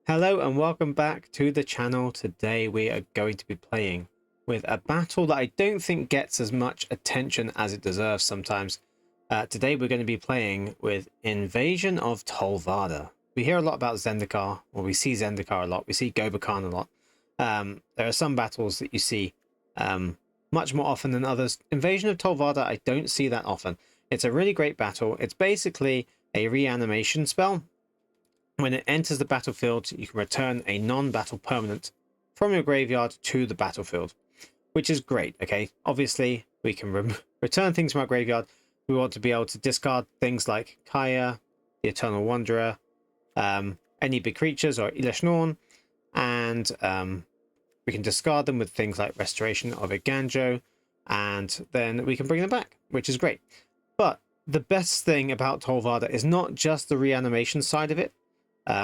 Hello and welcome back to the channel. Today we are going to be playing with a battle that I don't think gets as much attention as it deserves sometimes. Today we're going to be playing with Invasion of Tolvada. We hear a lot about Zendikar, or we see Zendikar a lot, we see Gobekhan a lot. There are some battles that you see much more often than others. Invasion of Tolvada I don't see that often. It's a really great battle. It's basically a reanimation spell. When it enters the battlefield, you can return a non-battle permanent from your graveyard to the battlefield, which is great, okay? Obviously, we can return things from our graveyard. We want to be able to discard things like Kaya, the Eternal Wanderer, any big creatures, or Elesh Norn, and we can discard them with things like Restoration of Eiganjo, and then we can bring them back, which is great. But the best thing about Tolvada is not just the reanimation side of it,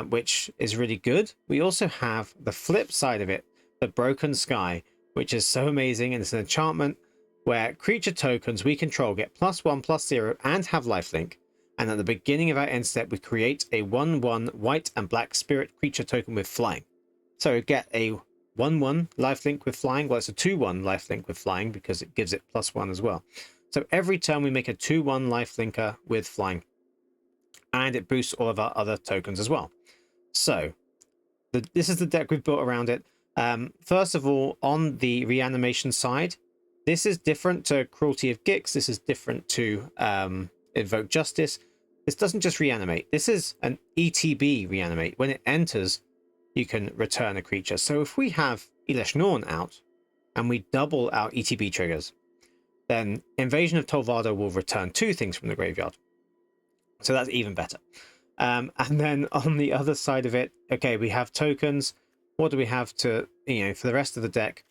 which is really good. We also have the flip side of it, the Broken Sky, which is so amazing, and it's an enchantment where creature tokens we control get +1/+0 and have lifelink. And at the beginning of our end step, we create a 1/1 white and black spirit creature token with flying. So we get a 1/1 lifelink with flying. Well, it's a 2/1 lifelink with flying because it gives it +1 as well. So every turn we make a 2/1 lifelinker with flying, and it boosts all of our other tokens as well. So this is the deck we've built around it. First of all, on the reanimation side, this is different to Cruelty of Gix. This is different to Invoke Justice. This doesn't just reanimate. This is an ETB reanimate. When it enters, you can return a creature. So if we have Elesh Norn out and we double our ETB triggers, then Invasion of Tolvada will return 2 things from the graveyard. So that's even better. And then on the other side of it, okay, we have tokens. What do we have to, for the rest of the deck?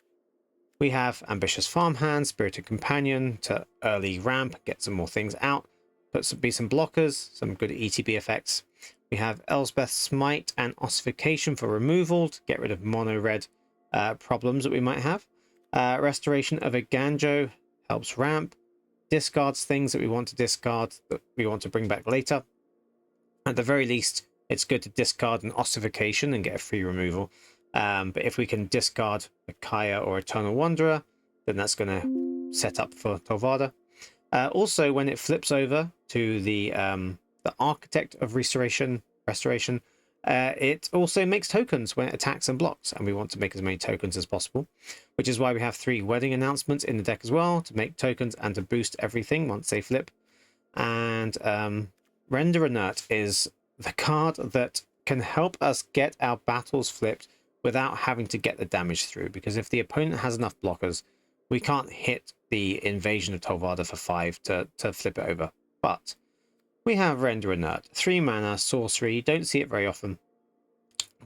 We have Ambitious Farmhand, Spirited Companion to early ramp, get some more things out, be some blockers, some good ETB effects. We have Elspeth's Smite and Ossification for removal to get rid of mono-red problems that we might have. Restoration of Eiganjo helps ramp, discards things that we want to discard that we want to bring back later. At the very least, it's good to discard an Ossification and get a free removal. But if we can discard a Kaya or Eternal Wanderer, then that's going to set up for Tolvada. Also, when it flips over to the Architect of Restoration, it also makes tokens when it attacks and blocks, and we want to make as many tokens as possible, which is why we have 3 wedding announcements in the deck as well, to make tokens and to boost everything once they flip. And Render Inert is the card that can help us get our battles flipped without having to get the damage through, because if the opponent has enough blockers, we can't hit the Invasion of Tolvada for 5 to flip it over. But we have Render Inert, 3 mana, sorcery, don't see it very often,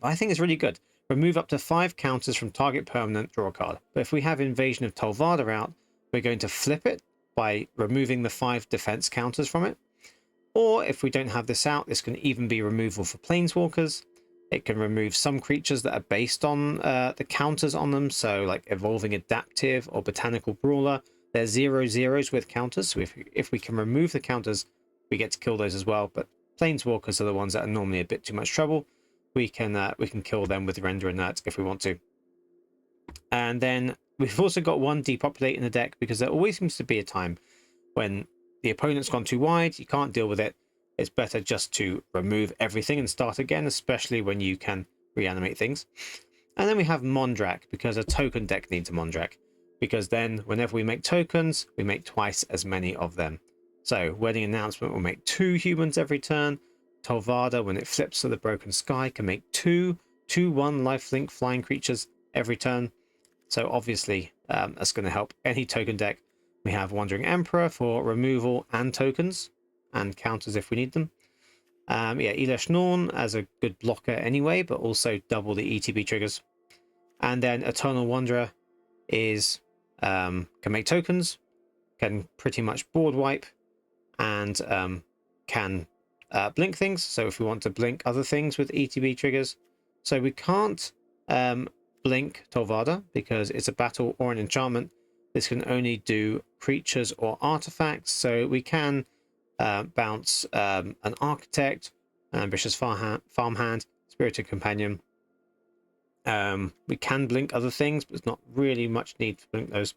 but I think it's really good. Remove up to 5 counters from target permanent, draw a card. But if we have Invasion of Tolvada out, we're going to flip it by removing the 5 defense counters from it. Or if we don't have this out, this can even be removal for Planeswalkers. It can remove some creatures that are based on the counters on them, so like Evolving Adaptive or Botanical Brawler. They're 0/0s with counters, so if we can remove the counters, we get to kill those as well. But Planeswalkers are the ones that are normally a bit too much trouble. We can kill them with Render Inert if we want to. And then we've also got 1 Depopulate in the deck, because there always seems to be a time when the opponent's gone too wide, you can't deal with it. It's better just to remove everything and start again, especially when you can reanimate things. And then we have Mondrak, because a token deck needs a Mondrak, because then whenever we make tokens, we make twice as many of them. So Wedding Announcement will make 2 humans every turn. Tolvada, when it flips to the Broken Sky, can make 2 2/1 lifelink flying creatures every turn. So obviously that's going to help any token deck. We have Wandering Emperor for removal and tokens and counters if we need them. Elesh Norn as a good blocker anyway, but also double the ETB triggers. And then Eternal Wanderer is can make tokens, can pretty much board wipe, and can blink things. So if we want to blink other things with ETB triggers. So we can't blink Tolvada because it's a battle or an enchantment. This can only do creatures or artifacts. So we can bounce an Architect, an Ambitious Farmhand, Spirited Companion, We can blink other things, but there's not really much need to blink those.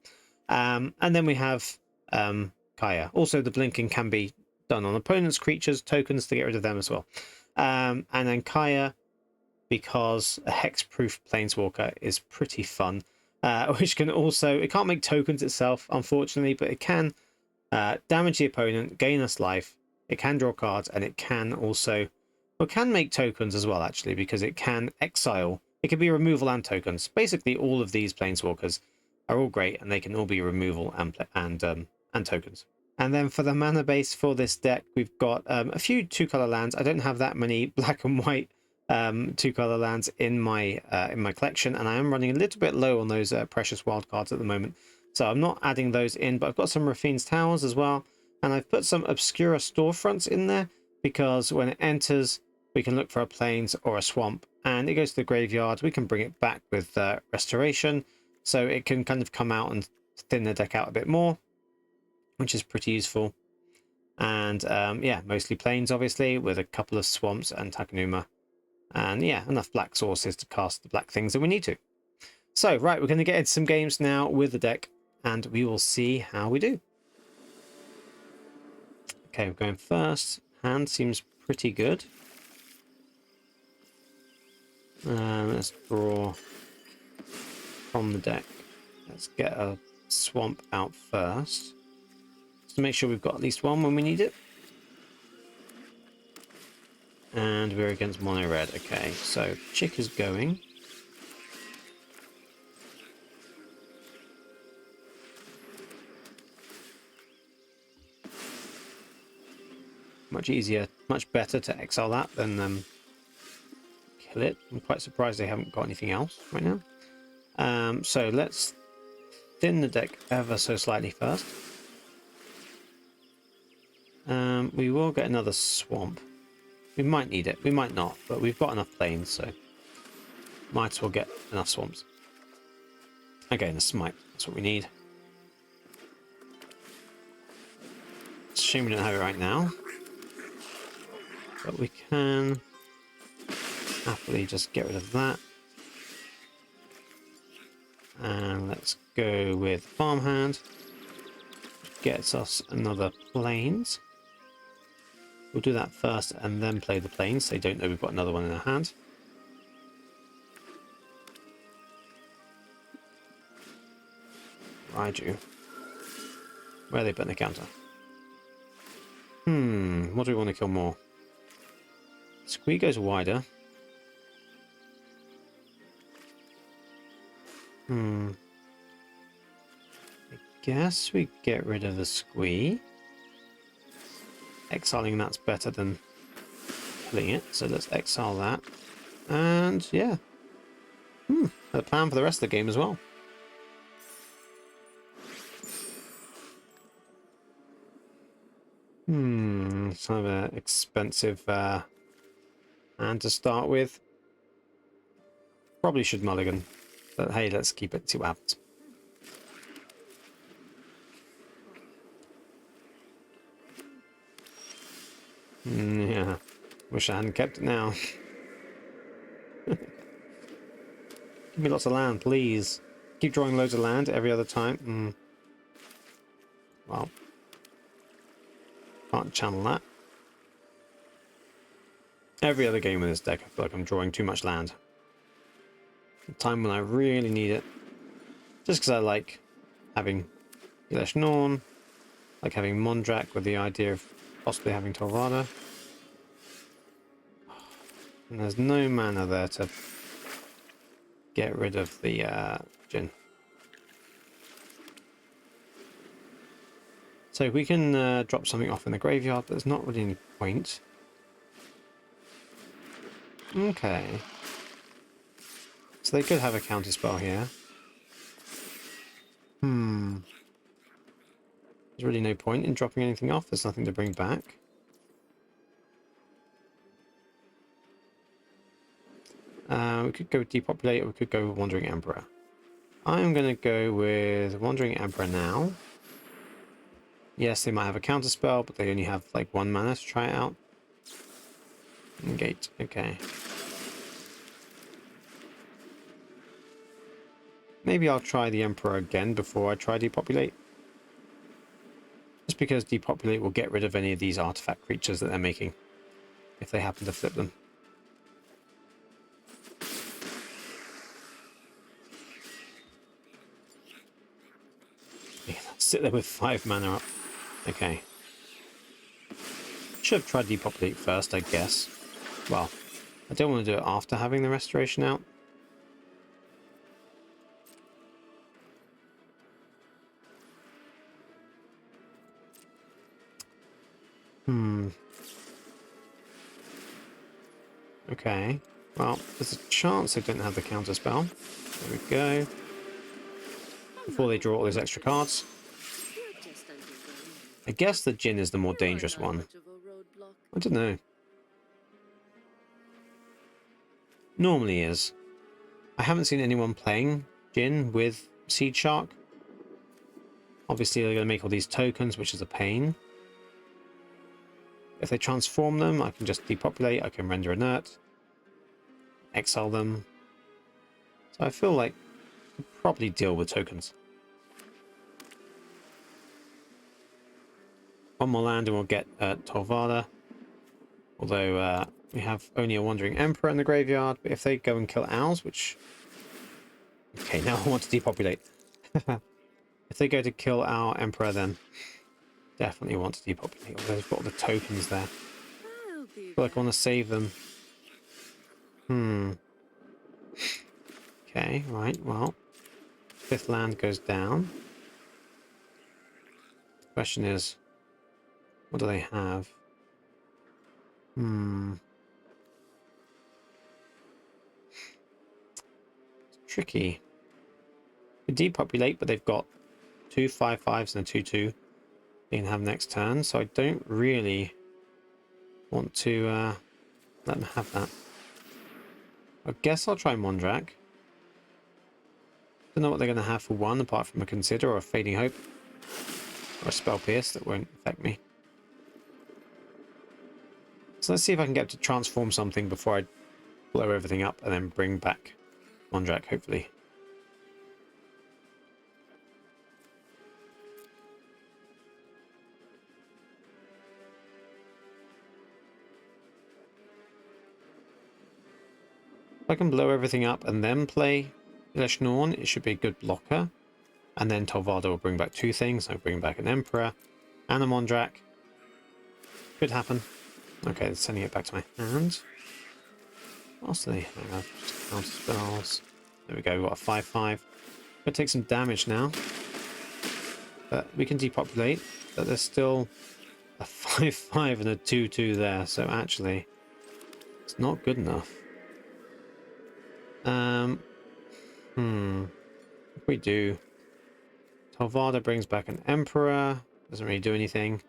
And then we have Kaya. Also, the blinking can be done on opponents' creatures, tokens to get rid of them as well. And then Kaya, because a hexproof planeswalker is pretty fun, which can also, it can't make tokens itself, unfortunately, but it can damage the opponent, gain us life, it can draw cards, and it can also, well, can make tokens as well, actually, because it can exile. It can be removal and tokens. Basically, all of these planeswalkers are all great, and they can all be removal and tokens. And then for the mana base for this deck, we've got a few 2-color lands. I don't have that many black and white 2-color lands in my collection, and I am running a little bit low on those precious wild cards at the moment, so I'm not adding those in. But I've got some Raffine's Towers as well, and I've put some Obscura Storefronts in there because when it enters, we can look for a plains or a swamp, and it goes to the graveyard. We can bring it back with Restoration, so it can kind of come out and thin the deck out a bit more, which is pretty useful. And yeah, mostly plains, obviously, with a couple of swamps and Takenuma. And yeah, enough black sources to cast the black things that we need to. So, right, we're going to get into some games now with the deck, and we will see how we do. Okay, we're going first. Hand seems pretty good. Let's draw from the deck. Let's get a swamp out first, just to make sure we've got at least one when we need it. And we're against mono red. Okay, so Chick is going. Much easier, much better to exile that than kill it. I'm quite surprised they haven't got anything else right now. So let's thin the deck ever so slightly first. We will get another swamp. We might need it, we might not, but we've got enough plains, so might as well get enough swamps. Okay, and a smite, that's what we need. It's a shame we don't have it right now, but we can happily just get rid of that. And let's go with Farmhand, which gets us another plains. We'll do that first and then play the plains, so they don't know we've got another one in our hand. Raiju. Where are they putting the counter? What do we want to kill more? Squee goes wider. I guess we get rid of the Squee. Exiling that's better than killing it, so let's exile that. And yeah, a plan for the rest of the game as well. It's kind of an expensive hand to start with. Probably should mulligan, but hey, let's keep it, see what happens. Yeah, wish I hadn't kept it now. Give me lots of land, please. Keep drawing loads of land every other time. Well, can't channel that. Every other game with this deck, I feel like I'm drawing too much land. The time when I really need it. Just because I like having Elesh Norn, like having Mondrak with the idea of possibly having Tolvada. And there's no mana there to get rid of the Djinn. So we can drop something off in the graveyard, but there's not really any point. Okay. So they could have a counter spell here. There's really no point in dropping anything off. There's nothing to bring back. We could go Depopulate, or we could go Wandering Emperor. I'm going to go with Wandering Emperor now. Yes, they might have a counter spell, but they only have like 1 mana to try it out. Negate, okay. maybe I'll try the Emperor again before I try Depopulate. Just because Depopulate will get rid of any of these artifact creatures that they're making, if they happen to flip them. Yeah, sit there with 5 mana up. Okay. Should have tried Depopulate first, I guess. Well, I don't want to do it after having the Restoration out. Okay. Well, there's a chance they don't have the counter spell. There we go. Before they draw all those extra cards. I guess the Djinn is the more dangerous one. I don't know. Normally is. I haven't seen anyone playing Djinn with Seed Shark. Obviously they're going to make all these tokens, which is a pain. If they transform them, I can just depopulate, I can render inert, exile them. So I feel like I could probably deal with tokens. One more land and we'll get Tolvada. Although we have only a Wandering Emperor in the graveyard, but if they go and kill ours, which... Okay, now I want to depopulate. If they go to kill our Emperor, then definitely want to depopulate. Although they've got all the tokens there. I feel like I want to save them. Okay, right, well. 5th land goes down. Question is, what do they have? It's tricky. We depopulate, but they've got 2 5/5s and a 2/2 they can have next turn, so I don't really want to let them have that. I guess I'll try Mondrak. Don't know what they're going to have for one, apart from a Consider or a Fading Hope. Or a Spell Pierce that won't affect me. So let's see if I can get to transform something before I blow everything up and then bring back Mondrak, hopefully. If I can blow everything up and then play Elesh Norn, it should be a good blocker. And then Tolvada will bring back 2 things. I'll bring back an Emperor and a Mondrak. Could happen. Okay, sending it back to my hand. What else do they have? Just counter spells. There we go, we've got a 5/5. Gonna take some damage now. But we can depopulate. But there's still a 5/5 and a 2/2 there. So actually, it's not good enough. If we do, Tolvada brings back an Emperor, doesn't really do anything.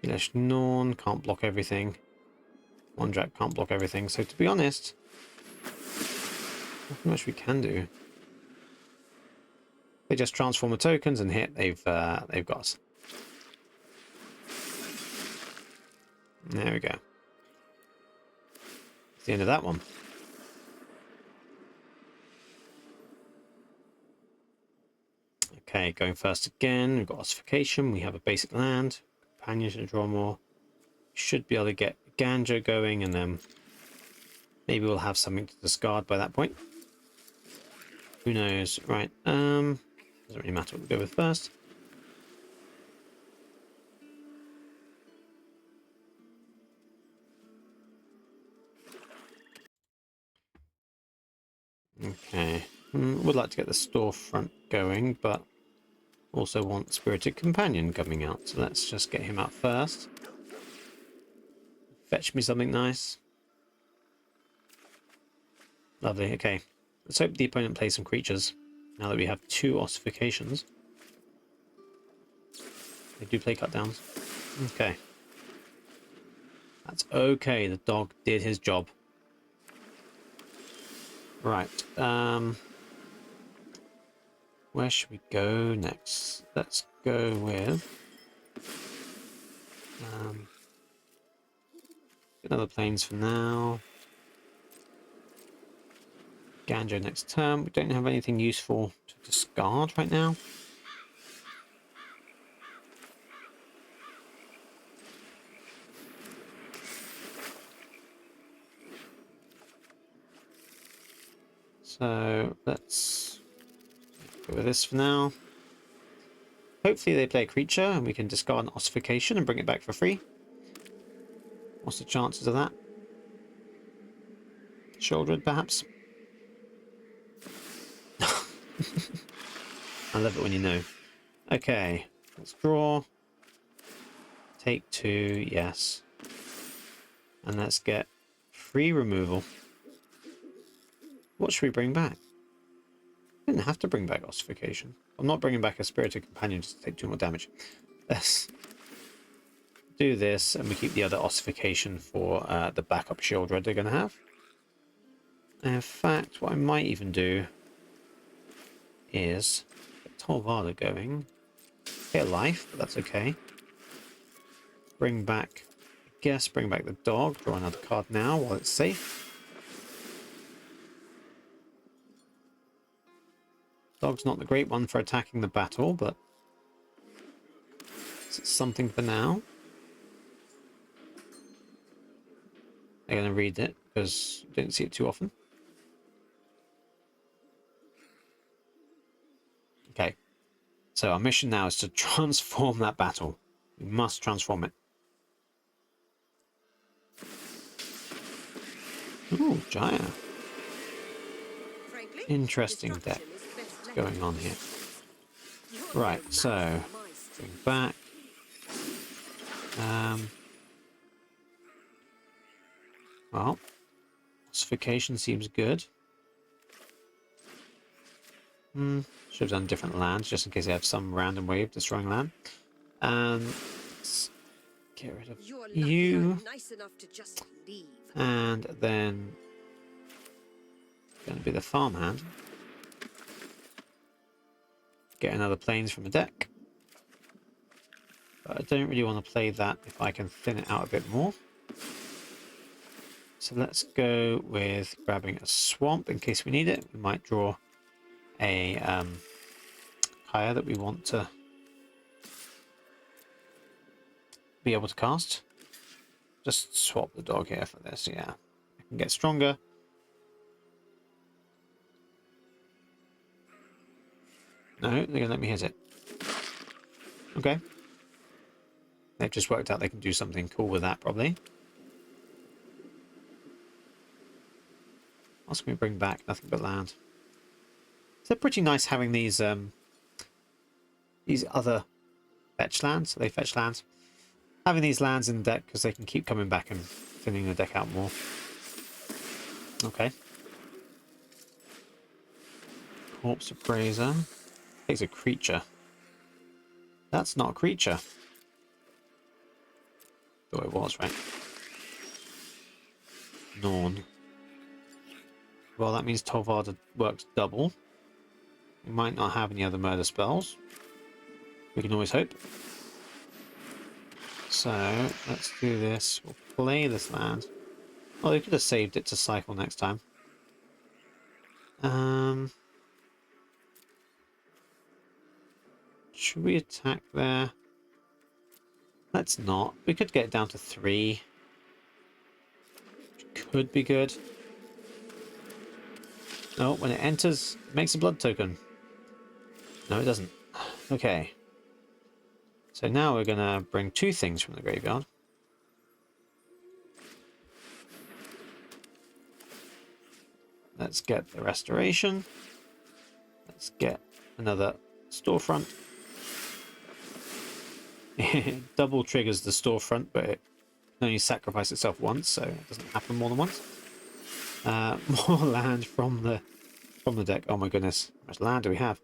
Elesh Norn can't block everything. Mondrak can't block everything. So to be honest, not much we can do. They just transform the tokens and hit. They've got us. There we go. It's the end of that one. Okay, going first again. We've got Ossification. We have a basic land. Companion to draw more. Should be able to get Eiganjo going, and then maybe we'll have something to discard by that point. Who knows? Right. Doesn't really matter what we go with first. Okay. Would like to get the storefront going, but also want Spirited Companion coming out. So let's just get him out first. Fetch me something nice. Lovely. Okay. Let's hope the opponent plays some creatures. Now that we have 2 Ossifications. They do play cut downs. Okay. That's okay. The dog did his job. Right. Where should we go next? Let's go with another planes for now. Eiganjo next turn. We don't have anything useful to discard right now. So let's go with this for now. Hopefully they play a creature and we can discard an Ossification and bring it back for free. What's the chances of that? Shouldered, perhaps? I love it when you know. Okay, let's draw. Take 2, yes. And let's get free removal. What should we bring back? Didn't have to bring back Ossification. I'm not bringing back a Spirited Companion just to take 2 more damage. Let's do this, and we keep the other Ossification for the backup shield red they're going to have. In fact, what I might even do is get Tolvada going. Get a life, but that's okay. Bring back, I guess, bring back the dog. Draw another card now while it's safe. Dog's not the great one for attacking the battle, but it's something for now. I'm going to read it because I don't see it too often. Okay, so our mission now is to transform that battle. We must transform it. Ooh, Jaya. Interesting deck going on here. Right, so bring back. Well, Ossification seems good. Should have done different lands just in case they have some random way of destroying land. Let's get rid of you. And then going to be the Farmhand. Get another Plains from the deck. But I don't really want to play that if I can thin it out a bit more. So let's go with grabbing a Swamp in case we need it. We might draw a Kaya that we want to be able to cast. Just swap the dog here for this, yeah. I can get stronger. No, they're going to let me hit it. Okay. They've just worked out they can do something cool with that, probably. What else can we bring back? Nothing but land. They're pretty nice having these other fetch lands. So they fetch lands. Having these lands in the deck because they can keep coming back and thinning the deck out more. Okay. Corpse Appraiser. Takes a creature. That's not a creature. Thought it was, right? Norn. Well, that means Tolvada works double. We might not have any other murder spells. We can always hope. So, let's do this. We'll play this land. Oh, they could have saved it to cycle next time. Should we attack there? Let's not. We could get it down to 3. Which could be good. Oh, when it enters, it makes a blood token. No, it doesn't. Okay. So now we're going to bring 2 things from the graveyard. Let's get the Restoration. Let's get another Storefront. It double triggers the Storefront, but it can only sacrifice itself once, so it doesn't happen more than once. More land from the deck. Oh my goodness, how much land do we have?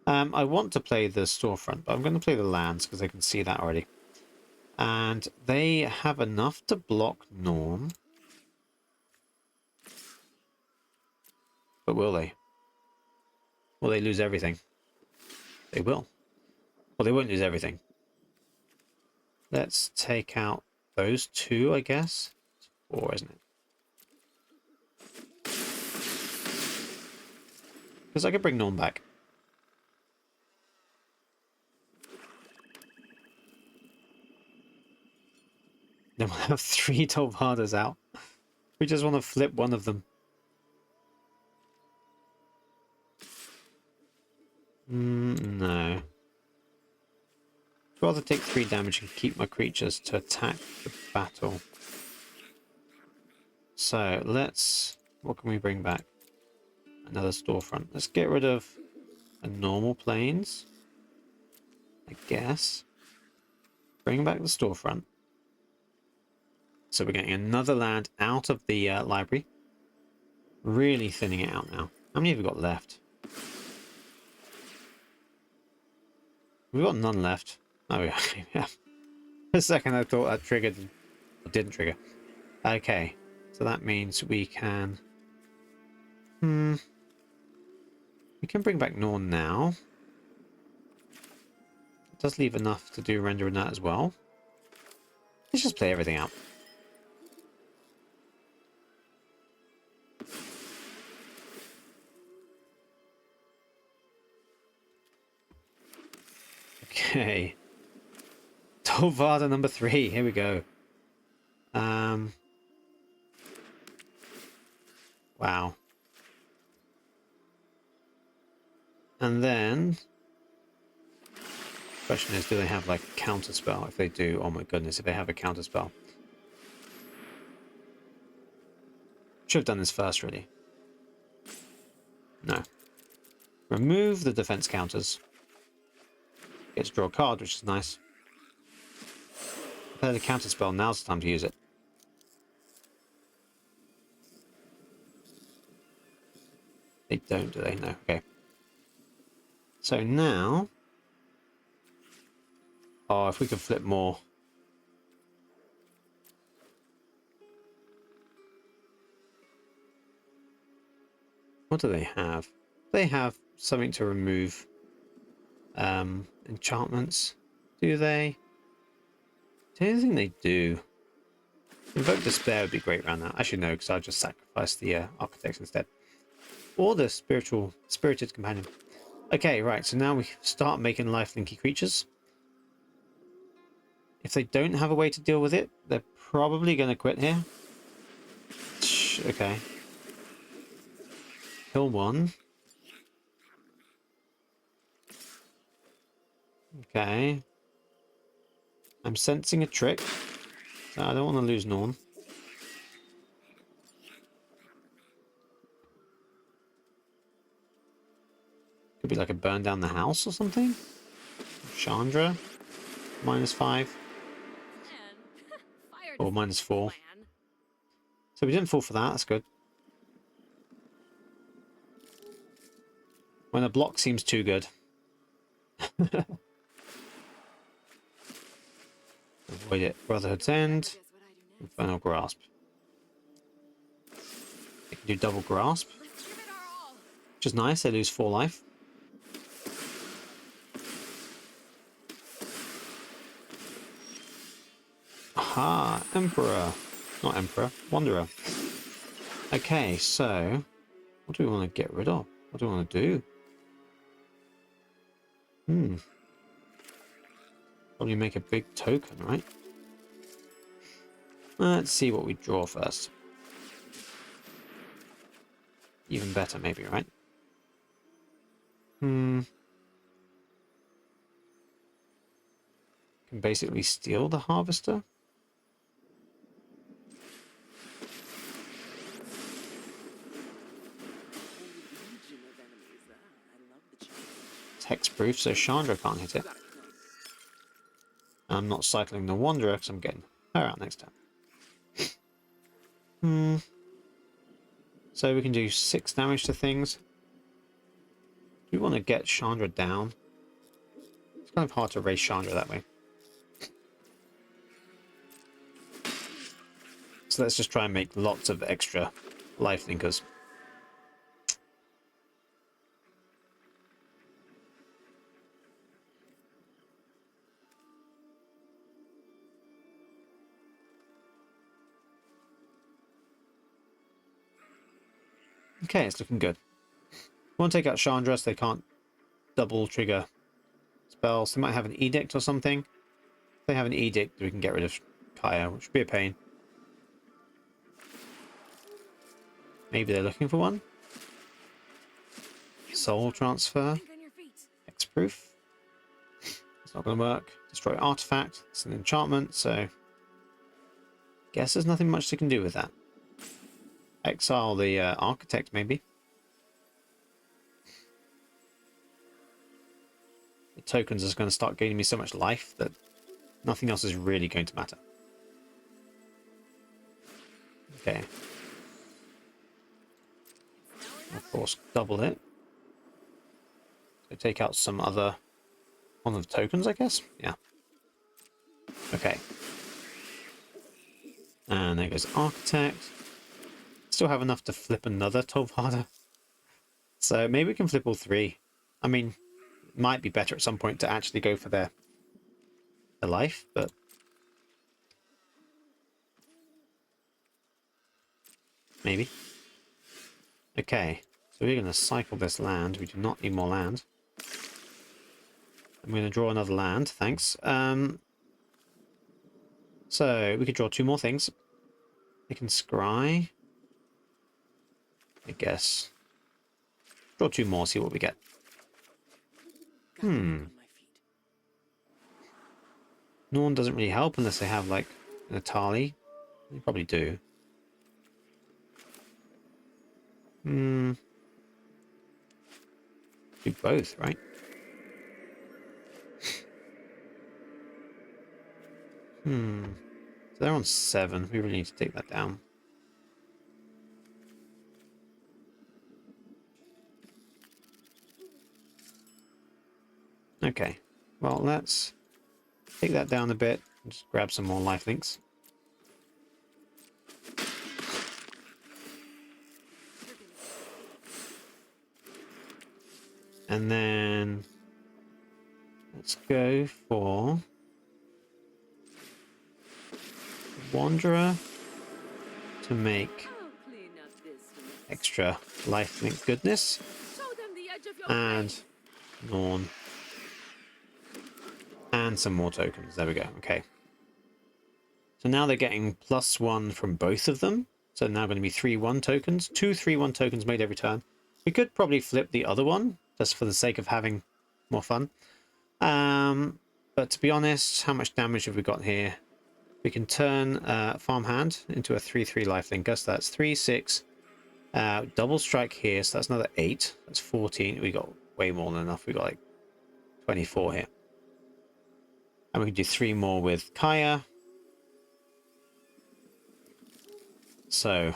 I want to play the Storefront, but I'm going to play the lands because I can see that already. And they have enough to block Norn. But will they? Will they lose everything? They will. Well, they won't lose everything. Let's take out those 2, I guess. It's 4, isn't it? Because I could bring Norn back. don't want to have 3 Tolvadas out. We just want to flip one of them. No. I'd rather take 3 damage and keep my creatures to attack the battle. So let's... What can we bring back? Another storefront. Let's get rid of a normal plains, I guess. Bring back the storefront. So we're getting another land out of the library. Really thinning it out now. How many have we got left? We've got none left. Oh, yeah. Yeah. For a second I thought that triggered. It didn't trigger. Okay. So that means we can... We can bring back Norn now. It does leave enough to do Render Inert as well. Let's just play everything out. Okay. Tolvada number 3. Here we go. Wow. And then... question is, do they have like a counter spell? If they do, oh my goodness, if they have a counter spell. Should have done this first, really. No. Remove the defense counters. Get to draw a card, which is nice. Play the counter spell, now's the time to use it. They don't, do they? No, okay. So now... Oh, if we could flip more. What do they have? They have something to remove enchantments. Do they? I don't think they do. Invoke Despair would be great around that. Actually, no, because I'll just sacrifice the Architects instead. Or the Spirited Companion. Okay, right, so now we start making lifelinky creatures. If they don't have a way to deal with it, they're probably going to quit here. Okay. Kill one. Okay. I'm sensing a trick. So I don't want to lose Norn. Could be like a burn down the house or something. Chandra. -5. Or -4. So we didn't fall for that, that's good. When a block seems too good. Avoid it. Brotherhood's End. Infernal Grasp. They can do double grasp. Which is nice, they lose 4 life. Aha! Emperor! Not Emperor, Wanderer. Okay, so... what do we want to get rid of? What do we want to do? Probably make a big token, right? Let's see what we draw first. Even better, maybe, right? Can basically steal the Harvester. It's hexproof, so Chandra can't hit it. I'm not cycling the Wanderer because I'm getting her out next time. So we can do 6 damage to things. Do we want to get Chandra down? It's kind of hard to raise Chandra that way. So let's just try and make lots of extra lifelinkers. Okay, it's looking good. We want to take out Chandra so they can't double trigger spells. They might have an edict or something. If they have an edict, we can get rid of Kaya, which would be a pain. Maybe they're looking for one. Soul transfer. Hexproof. It's not going to work. Destroy artifact. It's an enchantment, so guess there's nothing much they can do with that. Exile the architect, maybe. The tokens are going to start gaining me so much life that nothing else is really going to matter. Okay. Of course, double it. So take out some other one of the tokens, I guess. Yeah. Okay. And there goes architect. Still have enough to flip another Tolvada. So maybe we can flip all three. I mean, it might be better at some point to actually go for their life, but maybe. Okay, so we're going to cycle this land. We do not need more land. I'm going to draw another land, thanks. So we could draw two more things. We can scry. I guess. Draw two more, see what we get. Norn doesn't really help unless they have, like, an Atali. They probably do. Do both, right? So they're on 7. We really need to take that down. Okay. Well, let's take that down a bit and just grab some more lifelinks. And then let's go for Wanderer to make extra lifelink goodness. And Norn. And some more tokens. There we go. Okay. So now they're getting +1 from both of them. So now going to be 3/1 tokens. 2 3/1 tokens made every turn. We could probably flip the other one, just for the sake of having more fun. But to be honest, how much damage have we got here? We can turn Farmhand into a 3/3 lifelinker. So that's 3, 6. Double strike here, so that's another 8. That's 14. We got way more than enough. We got like 24 here. And we can do 3 more with Kaya. So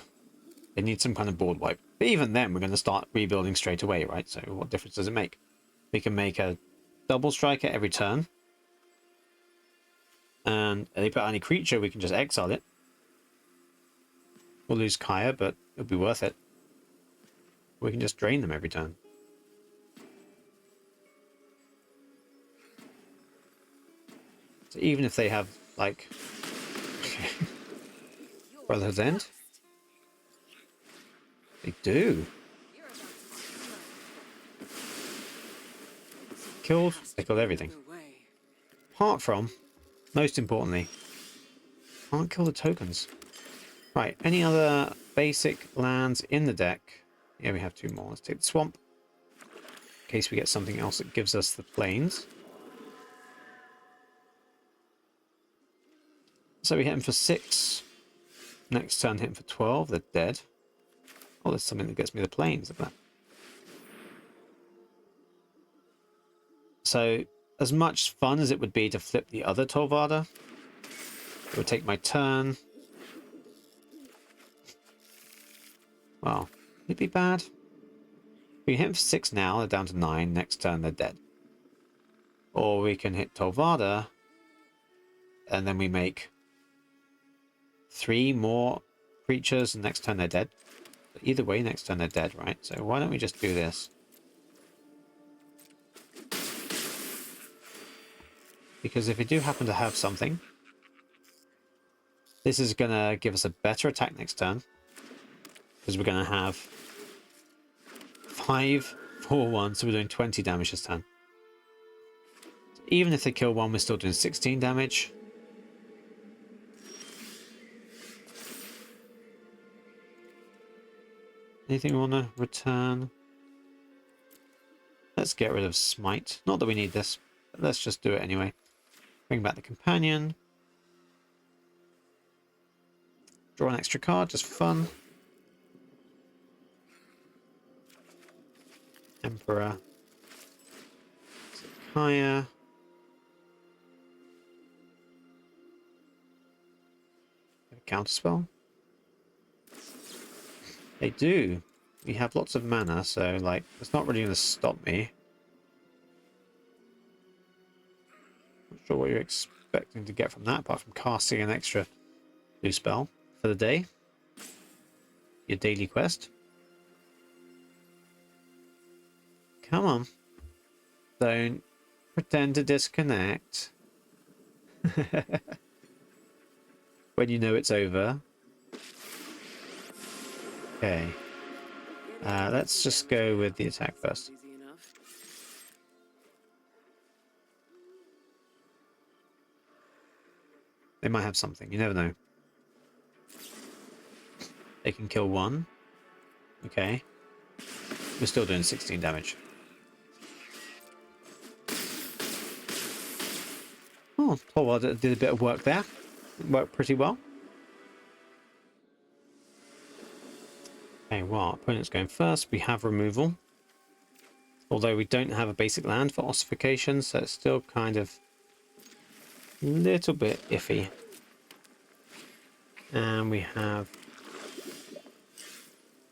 they need some kind of board wipe. But even then, we're going to start rebuilding straight away, right? So what difference does it make? We can make a double striker every turn. And if they put any creature, we can just exile it. We'll lose Kaya, but it'll be worth it. We can just drain them every turn. So even if they have, like... Brotherhood's End? They do. Killed. They killed everything. Apart from, most importantly, can't kill the tokens. Right, any other basic lands in the deck? Yeah, we have 2 more. Let's take the swamp. In case we get something else that gives us the plains. So we hit them for 6. Next turn hit them for 12. They're dead. Oh, there's something that gets me the plains of that. So, as much fun as it would be to flip the other Tolvada, it would take my turn. Well, it'd be bad. We hit them for 6 now, they're down to 9. Next turn, they're dead. Or we can hit Tolvada, and then we make 3 more creatures, and next turn they're dead. But either way, next turn they're dead, right? So why don't we just do this? Because if we do happen to have something, this is going to give us a better attack next turn. Because we're going to have 5, 4, 1, so we're doing 20 damage this turn. So even if they kill one, we're still doing 16 damage. Anything we want to return? Let's get rid of Smite. Not that we need this, but let's just do it anyway. Bring back the Companion. Draw an extra card, just fun. Emperor. Higher. Counterspell? They do. We have lots of mana, so like it's not really going to stop me. Not sure what you're expecting to get from that, apart from casting an extra blue spell for the day. Your daily quest. Come on. Don't pretend to disconnect. When you know it's over. Okay. Let's just go with the attack first. They might have something. You never know. They can kill one. Okay. We're still doing 16 damage. Oh, Tolvada did a bit of work there. It worked pretty well. Okay, well, opponent's going first. We have removal. Although we don't have a basic land for Ossification, so it's still kind of a little bit iffy. And we have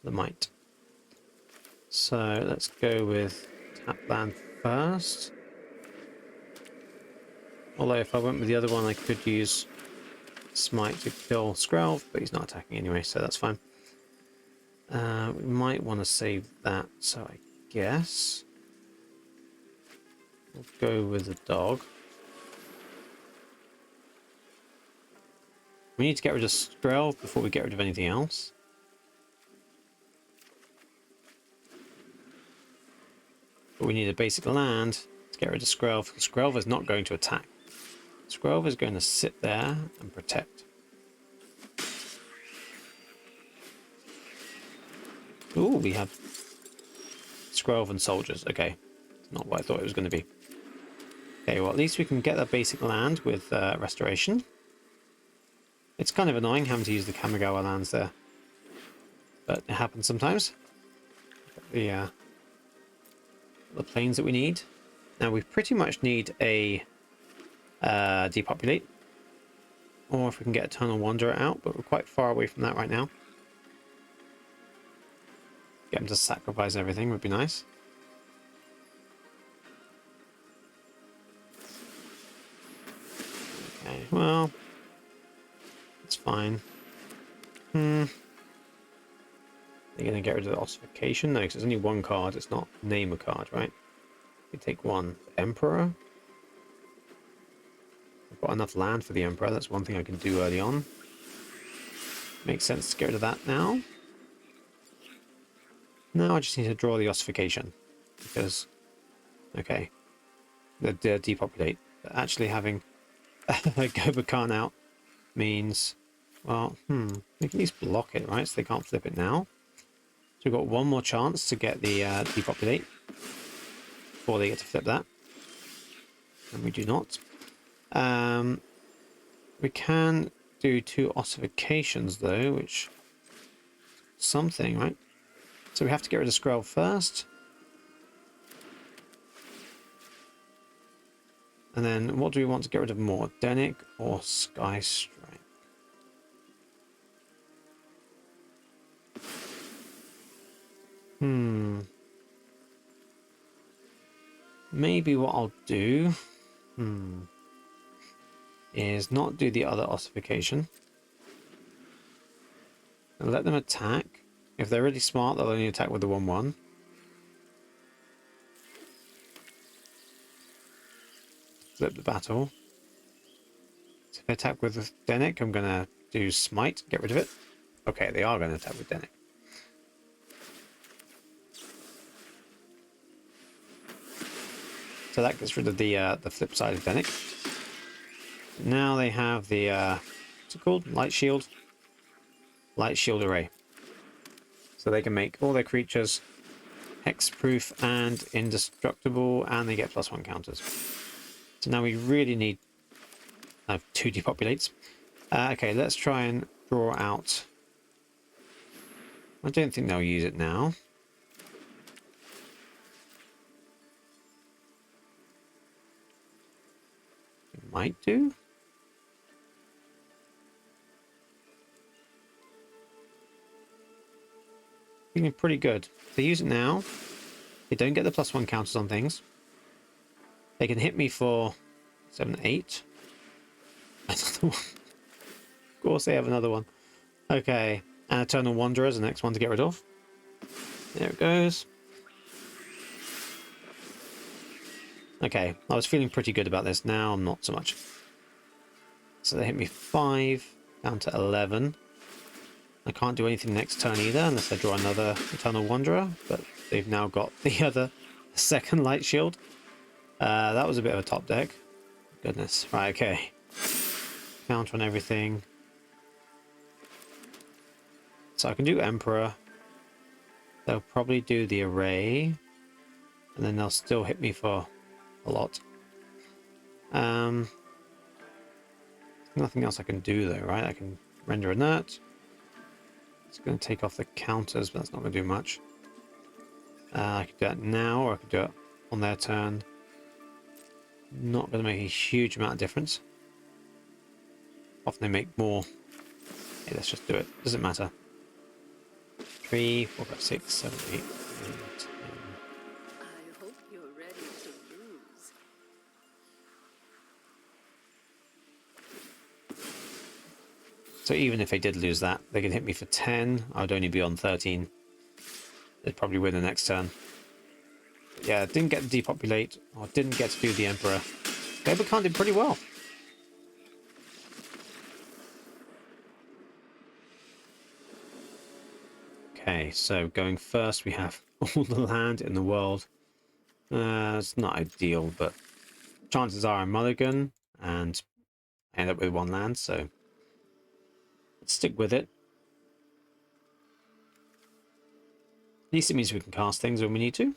the Might. So let's go with tap land first. Although if I went with the other one, I could use Smite to kill Skrelv, but he's not attacking anyway, so that's fine. We might want to save that, so I guess we'll go with the dog. We need to get rid of Skrelv before we get rid of anything else. But we need a basic land to get rid of Skrelv, because Skrelv is not going to attack. Skrelv is going to sit there and protect. Ooh, we have Skrelv and soldiers. Okay, it's not what I thought it was going to be. Okay, well at least we can get that basic land with Restoration. It's kind of annoying having to use the Kamigawa lands there, but it happens sometimes. The planes that we need. Now we pretty much need a depopulate, or if we can get Eternal Wanderer out, but we're quite far away from that right now. Get him to sacrifice everything would be nice. Okay, well, it's fine. They're going to get rid of the Ossification? No, because there's only one card. It's not name a card, right? We take one. Emperor. I've got enough land for the Emperor. That's one thing I can do early on. Makes sense to get rid of that now. Now I just need to draw the Ossification. Because, okay, the depopulate. But actually having Goba Khan out means, well, we can at least block it, right? So they can't flip it now. So we've got one more chance to get the depopulate before they get to flip that. And we do not. We can do 2 Ossifications though, which something, right? So we have to get rid of Skrelv first. And then what do we want to get rid of more? Denic or Sky Strike? Maybe what I'll do is not do the other Ossification. And let them attack. If they're really smart, they'll only attack with the 1/1. Flip the battle. So if they attack with Denic, I'm going to do Smite, get rid of it. Okay, they are going to attack with Denic. So that gets rid of the flip side of Denic. Now they have the what's it called? Light Shield. Light Shield Array. So So they can make all their creatures hexproof and indestructible, and they get +1 counters. So now we really need 2 depopulates. Okay, let's try and draw out. I don't think they'll use it now. It might do. Feeling pretty good. If they use it now, they don't get the +1 counters on things. They can hit me for 7, 8. Another one. Of course they have another one. Okay, and Eternal Wanderer is the next one to get rid of. There it goes. Okay, I was feeling pretty good about this. Now I'm not so much. So they hit me 5, down to 11. I can't do anything next turn either, unless I draw another Eternal Wanderer. But they've now got the other second Light Shield. That was a bit of a top deck. Goodness. Right, okay. Counter on everything. So I can do Emperor. They'll probably do the Array. And then they'll still hit me for a lot. Nothing else I can do though, right? I can Render Inert. It's going to take off the counters, but that's not going to do much. I could do that now, or I could do it on their turn. Not going to make a huge amount of difference. Often they make more. Okay, let's just do it. Doesn't matter. 3, 4, 5, 6, 7, 8, 9, 10. I hope you're ready to lose. So even if they did lose that, they could hit me for 10. I would only be on 13. They'd probably win the next turn. But yeah, didn't get to depopulate, or didn't get to do the Emperor. They overcome it pretty well. Okay, so going first, we have all the land in the world. It's not ideal, but chances are I mulligan and I end up with 1 land, so let's stick with it. At least it means we can cast things when we need to.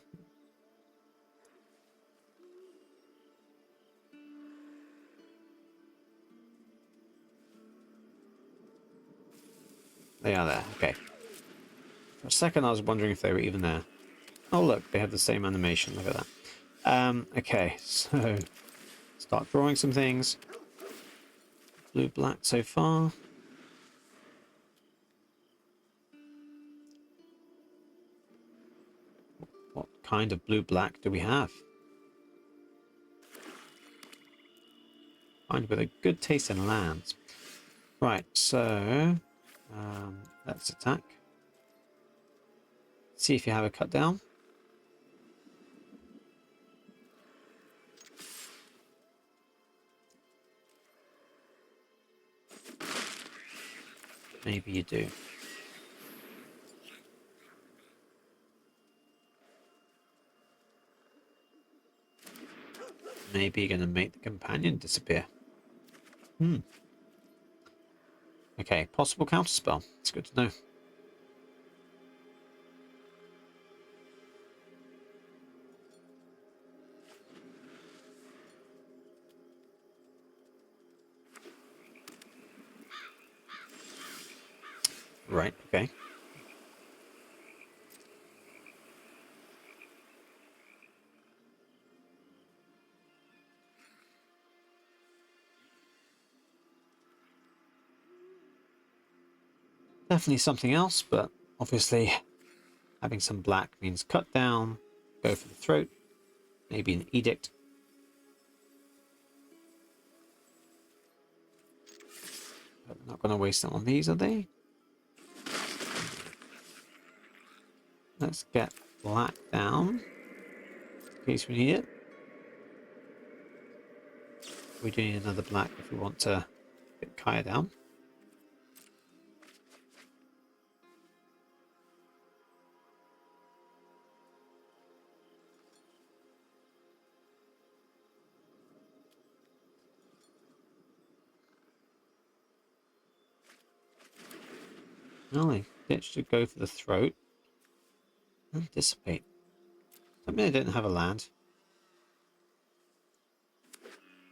They are there, okay. For a second I was wondering if they were even there. Oh look, they have the same animation, look at that. Okay, so start drawing some things. Blue-black so far. What kind of blue-black do we have? Find with a good taste in lands. Right, so let's attack. See if you have a cut down. Maybe you do. Maybe you're going to make the companion disappear. Okay, possible counterspell. It's good to know. Right, okay. Definitely something else, but obviously having some black means cut down, go for the throat, maybe an edict. But they're not going to waste them on these, are they? Let's get black down in case we need it. We do need another black if we want to get Kaya down. No, they ditched to go for the throat. And dissipate. I mean, I didn't have a land.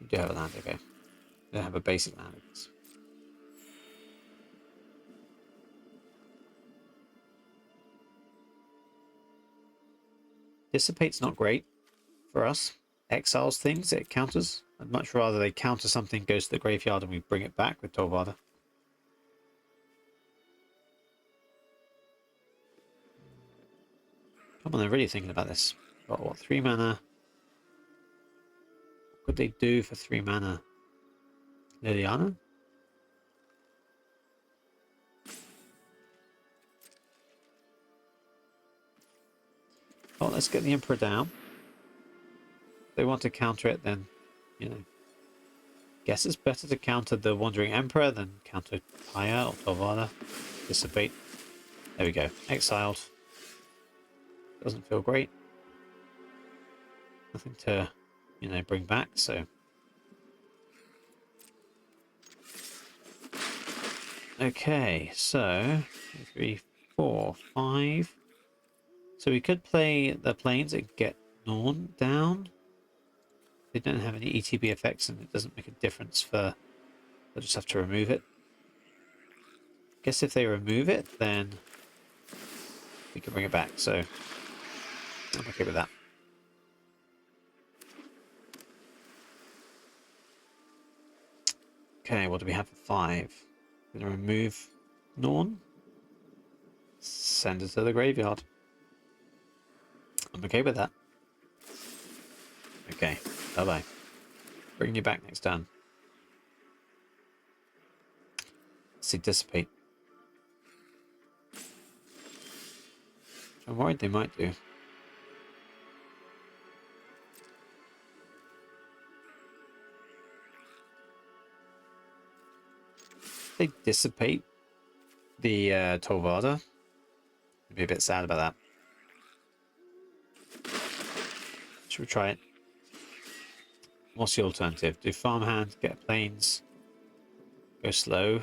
You do have a land, okay. I don't have a basic land, I guess. Dissipate's not great for us. Exiles things, it counters. I'd much rather they counter something, goes to the graveyard, and we bring it back with Tolvada. Come on, they're really thinking about this. Got what, 3 mana? What could they do for 3 mana? Liliana? Well, let's get the Emperor down. If they want to counter it, then, you know. Guess it's better to counter the Wandering Emperor than counter Kaya or Tolvada. Dissipate. There we go. Exiled. Doesn't feel great. Nothing to, you know, bring back, so. Okay, so 2, 3, 4, 5. So we could play the planes and get Norn down. They don't have any ETB effects and it doesn't make a difference for... They'll just have to remove it. Guess if they remove it, then we can bring it back, so I'm okay with that. Okay, what do we have for 5? We're going to remove Norn. Send it to the graveyard. I'm okay with that. Okay, bye-bye. Bring you back next turn. Let's see, dissipate. I'm worried they might do. They dissipate the Tolvada. I'd be a bit sad about that. Should we try it? What's the alternative? Do Farmhand, get planes, go slow,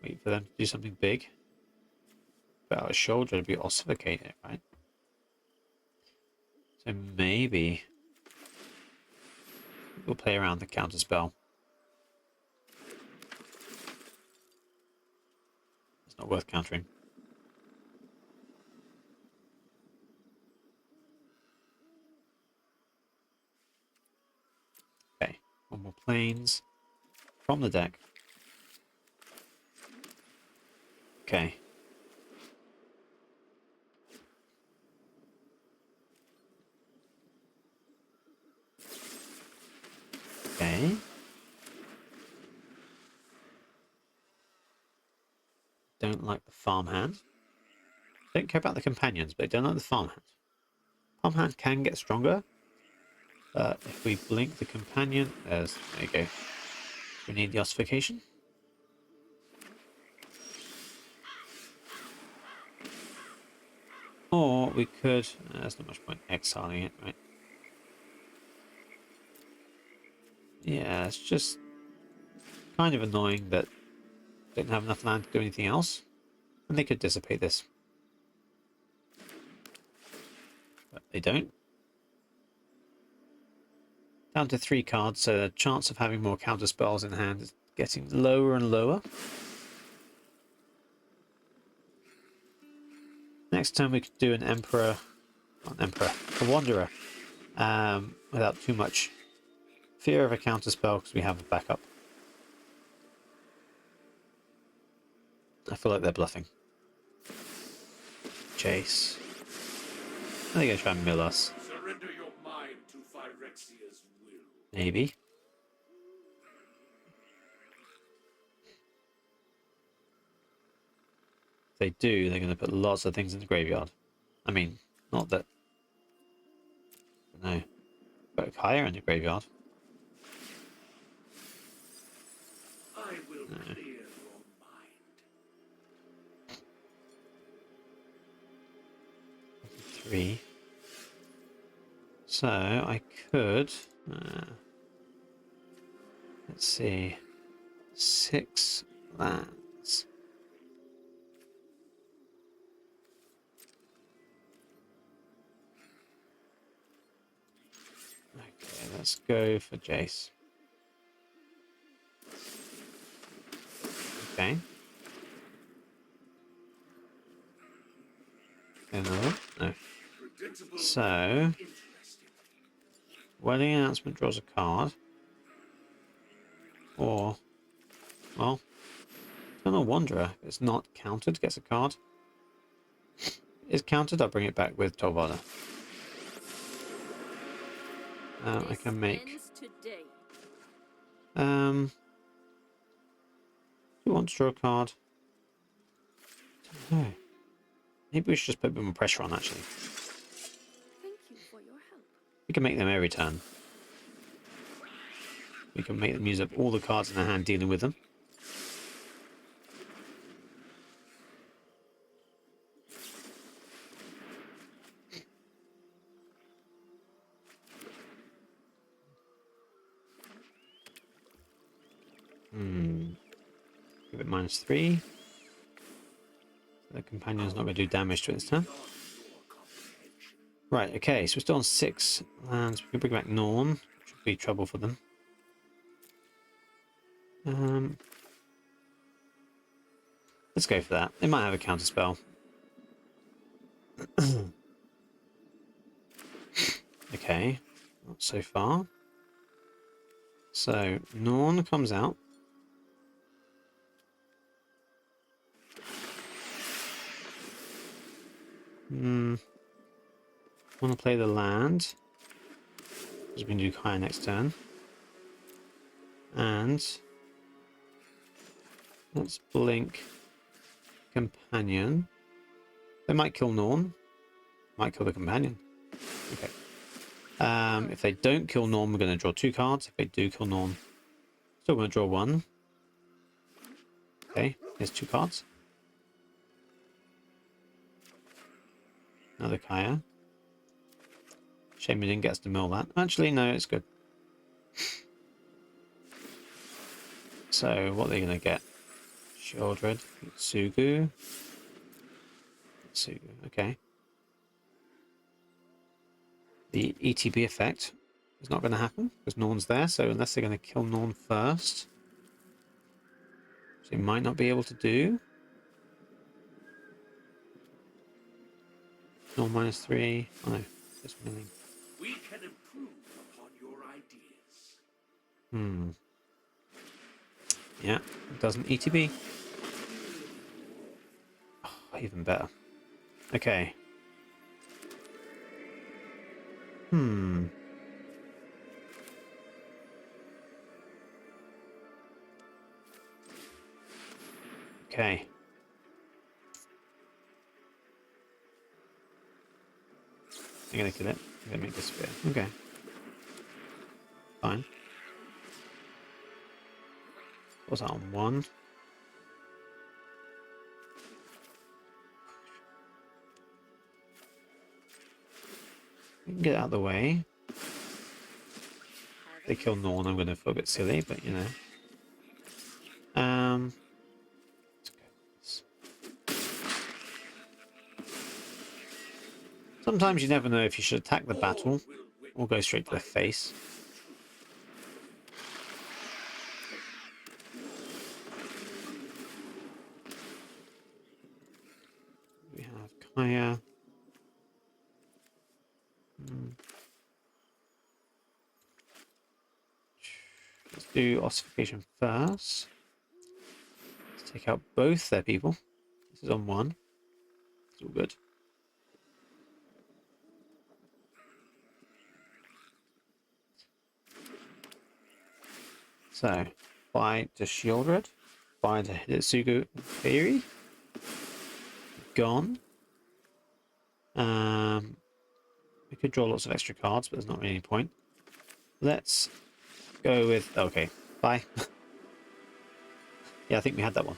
wait for them to do something big? But our shoulder would be ossificated, right? So maybe we'll play around the counter spell. It's not worth countering. Okay, one more planes from the deck. Okay. Okay. Don't like the Farmhand. Don't care about the companions, but I don't like the Farmhand. Farmhand can get stronger. If we blink the companion, there you go. We need the ossification. Or we could, there's not much point exiling it, right? Yeah, it's just kind of annoying that they don't have enough land to do anything else. And they could dissipate this. But they don't. Down to 3 cards, so the chance of having more counter spells in hand is getting lower and lower. Next turn we could do an Emperor, not an Emperor, a Wanderer, without too much fear of a counter spell because we have a backup. I feel like they're bluffing. Chase. I think they're trying to mill us. Surrender your mind to Phyrexia's will. Maybe. If they do, they're going to put lots of things in the graveyard. I mean, not that... No. Put higher in the graveyard. I will clear your mind. 3. So, I could... let's see... 6 lands. Let's go for Jace. Okay. Another? No. So, wedding announcement draws a card. Or, well, Eternal Wanderer. If it's not countered, gets a card. If it's countered, I'll bring it back with Tolvada. I can make... do you want to draw a card? No. Maybe we should just put a bit more pressure on, actually. Thank you for your help. We can make them every turn. We can make them use up all the cards in their hand dealing with them. Give it -3. The companion's not going to do damage to it this turn. Right, okay, so we're still on 6 lands. We can bring back Norn, which would be trouble for them. Let's go for that. They might have a counter spell. Okay, not so far. So Norn comes out. Want to play the land, because we can do Kaya next turn. And let's blink companion. They might kill Norn. Might kill the companion. Okay. If they don't kill Norn, we're going to draw 2 cards. If they do kill Norn, still going to draw 1. Okay, here's 2 cards. Another Kaya. Shame we didn't get us to mill that. Actually, no, it's good. So, what are they going to get? Shieldred, Sugu. Sugu, okay. The ETB effect is not going to happen because Norn's there, so unless they're going to kill Norn first, which they might not be able to do. Norn -3. Oh no, just milling. We can improve upon your ideas. Yeah, it doesn't ETB. Oh, even better. Okay. Okay. I'm gonna kill it. I'm gonna make this disappear. Okay. Fine. What's that on 1? We can get it out of the way. If they kill Norn, I'm gonna feel a bit silly, but you know. Sometimes you never know if you should attack the battle or go straight to their face. We have Kaya. Let's do Ossification first. Let's take out both their people. This is on 1. It's all good. So, buy to Shieldred, buy to Hitsugu Theory. Gone. We could draw lots of extra cards, but there's not really any point. Let's go with... Okay, bye. Yeah, I think we had that one.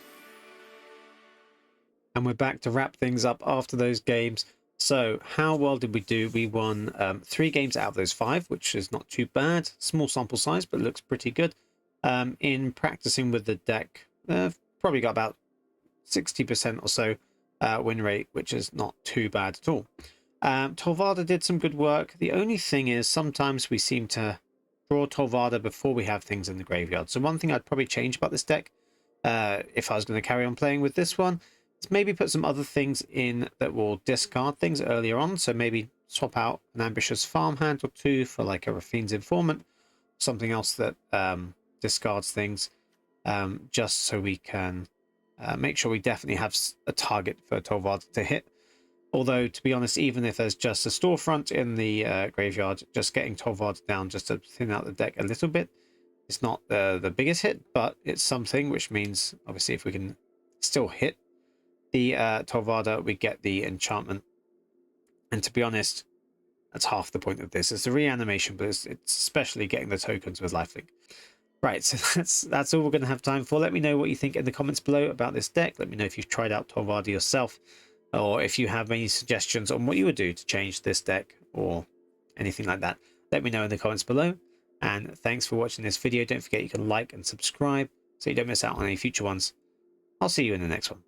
And we're back to wrap things up after those games. So, how well did we do? We won 3 games out of those 5, which is not too bad. Small sample size, but looks pretty good. In practicing with the deck, probably got about 60% or so win rate, which is not too bad at all. Tolvada did some good work. The only thing is sometimes we seem to draw Tolvada before we have things in the graveyard. So one thing I'd probably change about this deck, if I was going to carry on playing with this one, is maybe put some other things in that will discard things earlier on. So maybe swap out an Ambitious Farmhand or two for like a Raffine's Informant, something else that discards things, just so we can make sure we definitely have a target for Tolvada to hit. Although, to be honest, even if there's just a storefront in the graveyard, just getting Tolvada down just to thin out the deck a little bit, it's not the biggest hit, but it's something, which means, obviously, if we can still hit the Tolvada, we get the enchantment. And to be honest, that's half the point of this. It's a reanimation, but it's especially getting the tokens with lifelink. Right, so that's all we're going to have time for. Let me know what you think in the comments below about this deck. Let me know if you've tried out Tolvada yourself, or if you have any suggestions on what you would do to change this deck or anything like that. Let me know in the comments below. And thanks for watching this video. Don't forget you can like and subscribe so you don't miss out on any future ones. I'll see you in the next one.